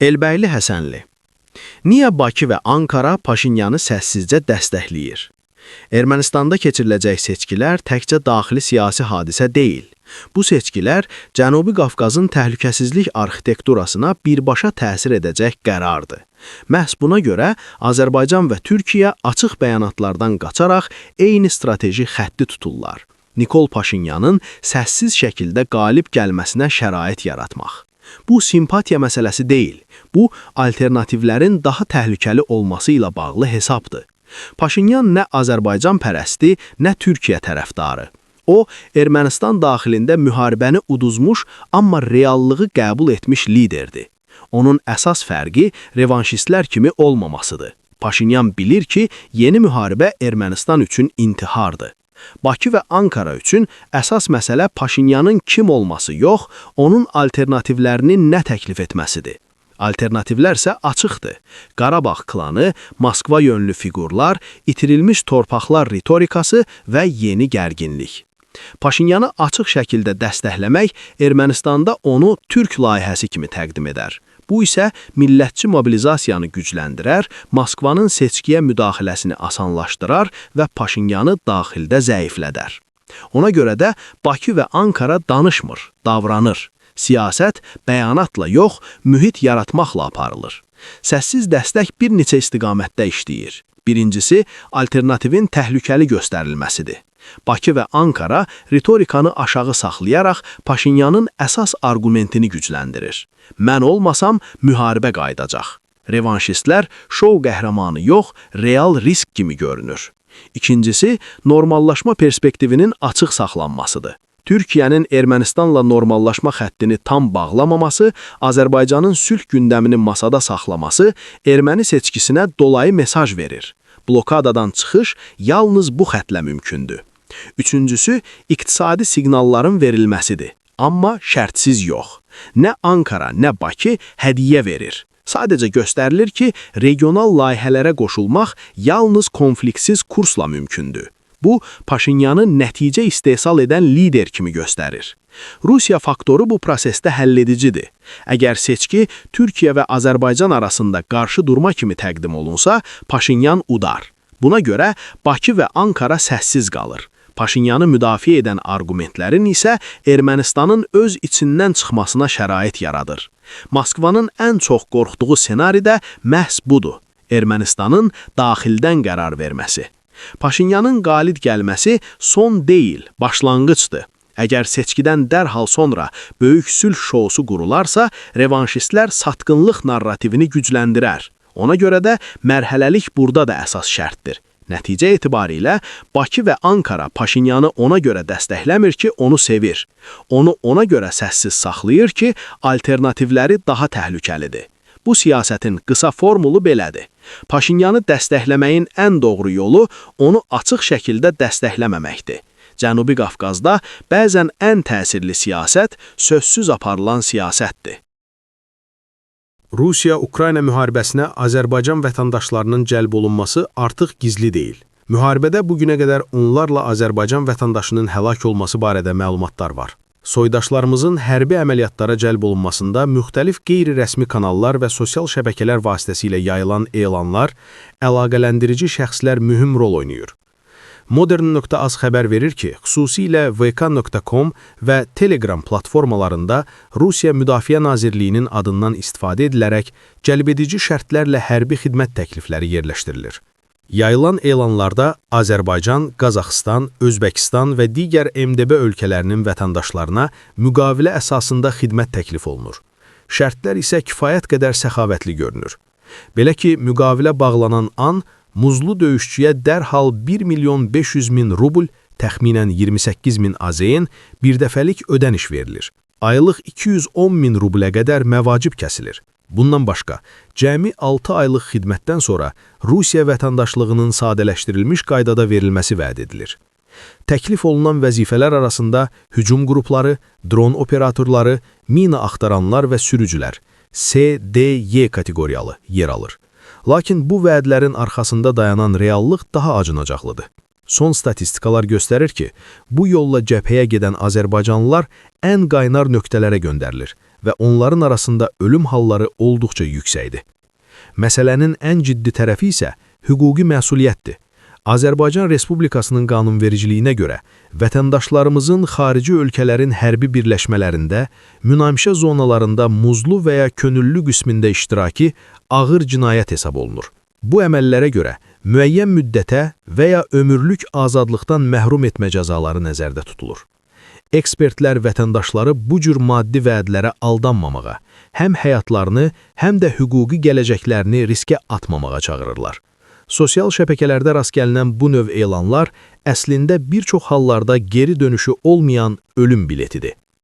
Elbəyli Həsənli. Niyə Bakı və Ankara Paşinyanı səssizcə dəstəkləyir? Ermənistanda keçiriləcək seçkilər təkcə daxili siyasi hadisə deyil. Bu seçkilər Cənubi Qafqazın təhlükəsizlik arxitekturasına birbaşa təsir edəcək qərardır. Məhz buna görə Azərbaycan və Türkiyə açıq bəyanatlardan qaçaraq eyni strateji xətti tuturlar. Nikol Paşinyanın səssiz şəkildə qalib gəlməsinə şərait yaratmaq. Bu simpatiya məsələsi deyil, bu alternativlərin daha təhlükəli olması ilə bağlı hesabdır. Paşinyan nə Azərbaycan pərəsti, nə Türkiyə tərəfdarı. O, Ermənistan daxilində müharibəni uduzmuş, amma reallığı qəbul etmiş liderdir. Onun əsas fərqi revanşistlər kimi olmamasıdır. Paşinyan bilir ki, yeni müharibə Ermənistan üçün intihardır. Bakı və Ankara üçün əsas məsələ Paşinyanın kim olması yox, onun alternativlərini nə təklif etməsidir. Alternativlər isə açıqdır. Qarabağ klanı, Moskva yönlü fiqurlar, itirilmiş torpaqlar ritorikası və yeni gərginlik. Paşinyanı açıq şəkildə dəstəkləmək Ermənistanda onu Türk layihəsi kimi təqdim edər. Bu isə millətçi mobilizasiyanı gücləndirər, Moskvanın seçkiyə müdaxiləsini asanlaşdırar və Paşinyanı daxildə zəiflədər. Ona görə də Bakı və Ankara danışmır, davranır. Siyasət bəyanatla yox, mühit yaratmaqla aparılır. Səssiz dəstək bir neçə istiqamətdə işləyir. Birincisi, alternativin təhlükəli göstərilməsidir. Bakı və Ankara ritorikanı aşağı saxlayaraq Paşinyanın əsas argumentini gücləndirir. Mən olmasam, müharibə qaydacaq. Revanşistlər şou qəhrəmanı yox, real risk kimi görünür. İkincisi, normallaşma perspektivinin açıq saxlanmasıdır. Türkiyənin Ermənistanla normallaşma xəttini tam bağlamaması, Azərbaycanın sülh gündəmini masada saxlaması erməni seçkisinə dolayı mesaj verir. Blokadadan çıxış yalnız bu xətlə mümkündür. Üçüncüsü, iqtisadi siqnalların verilməsidir. Amma şərtsiz yox. Nə Ankara, nə Bakı hədiyyə verir. Sadəcə göstərilir ki, regional layihələrə qoşulmaq yalnız konfliktsiz kursla mümkündür. Bu, Paşinyanı nəticə istehsal edən lider kimi göstərir. Rusiya faktoru bu prosesdə həlledicidir. Əgər seçki Türkiyə və Azərbaycan arasında qarşı durma kimi təqdim olunsa, Paşinyan udar. Buna görə Bakı və Ankara səssiz qalır. Paşinyanı müdafiə edən argumentlərin isə Ermənistanın öz içindən çıxmasına şərait yaradır. Moskvanın ən çox qorxduğu senaridə məhz budur. Ermənistanın daxildən qərar verməsi. Paşinyanın qalib gəlməsi son deyil, başlanğıcdır. Əgər seçkidən dərhal sonra böyük sülh şousu qurularsa, revanşistlər satqınlıq narrativini gücləndirər. Ona görə də mərhələlik burada da əsas şərtdir. Nəticə etibarilə Bakı və Ankara Paşinyanı ona görə dəstəkləmir ki, onu sevir. Onu ona görə səssiz saxlayır ki, alternativləri daha təhlükəlidir. Bu siyasətin qısa formulu belədir. Paşinyanı dəstəkləməyin ən doğru yolu onu açıq şəkildə dəstəkləməməkdir. Cənubi Qafqazda bəzən ən təsirli siyasət sözsüz aparılan siyasətdir. Rusiya-Ukrayna müharibəsinə Azərbaycan vətəndaşlarının cəlb olunması artıq gizli deyil. Müharibədə bugünə qədər onlarla Azərbaycan vətəndaşının həlak olması barədə məlumatlar var. Soydaşlarımızın hərbi əməliyyatlara cəlb olunmasında müxtəlif qeyri-rəsmi kanallar və sosial şəbəkələr vasitəsilə yayılan elanlar, əlaqələndirici şəxslər mühüm rol oynayır. Modern.az xəbər verir ki, xüsusilə vk.com və Telegram platformalarında Rusiya Müdafiə Nazirliyinin adından istifadə edilərək cəlbedici şərtlərlə hərbi xidmət təklifləri yerləşdirilir. Yayılan elanlarda Azərbaycan, Qazaxıstan, Özbəkistan və digər MDB ölkələrinin vətəndaşlarına müqavilə əsasında xidmət təklif olunur. Şərtlər isə kifayət qədər səxavətli görünür. Belə ki, müqavilə bağlanan an, muzlu döyüşçüyə dərhal 1.500.000 rubl, təxminən 28.000 AZN birdəfəlik ödəniş verilir. Aylıq 210.000 rublə qədər məvacib kəsilir. Bundan başqa, cəmi 6 aylıq xidmətdən sonra Rusiya vətəndaşlığının sadələşdirilmiş qaydada verilməsi vəd edilir. Təklif olunan vəzifələr arasında hücum qrupları, dron operatorları, mina axtaranlar və sürücülər C-D-Y kateqoriyalı yer alır. Lakin bu vədlərin arxasında dayanan reallıq daha acınacaqlıdır. Son statistikalar göstərir ki, bu yolla cəbhəyə gedən Azərbaycanlılar ən qaynar nöqtələrə göndərilir və onların arasında ölüm halları olduqca yüksəkdir. Məsələnin ən ciddi tərəfi isə hüquqi məsuliyyətdir. Azərbaycan Respublikasının qanunvericiliyinə görə vətəndaşlarımızın xarici ölkələrin hərbi birləşmələrində, münaqişə zonalarında muzlu və ya könüllü qismində iştiraki ağır cinayət hesab olunur. Bu əməllərə görə müəyyən müddətə və ya ömürlük azadlıqdan məhrum etmə cəzaları nəzərdə tutulur. Ekspertlər vətəndaşları bu cür maddi vədlərə aldanmamağa, həm həyatlarını, həm də hüquqi gələcəklərini riskə atmamağa çağırırlar. Sosial şəbəkələrdə rast gəlinən bu növ elanlar əslində bir çox hallarda geri dönüşü olmayan ölüm biletidir.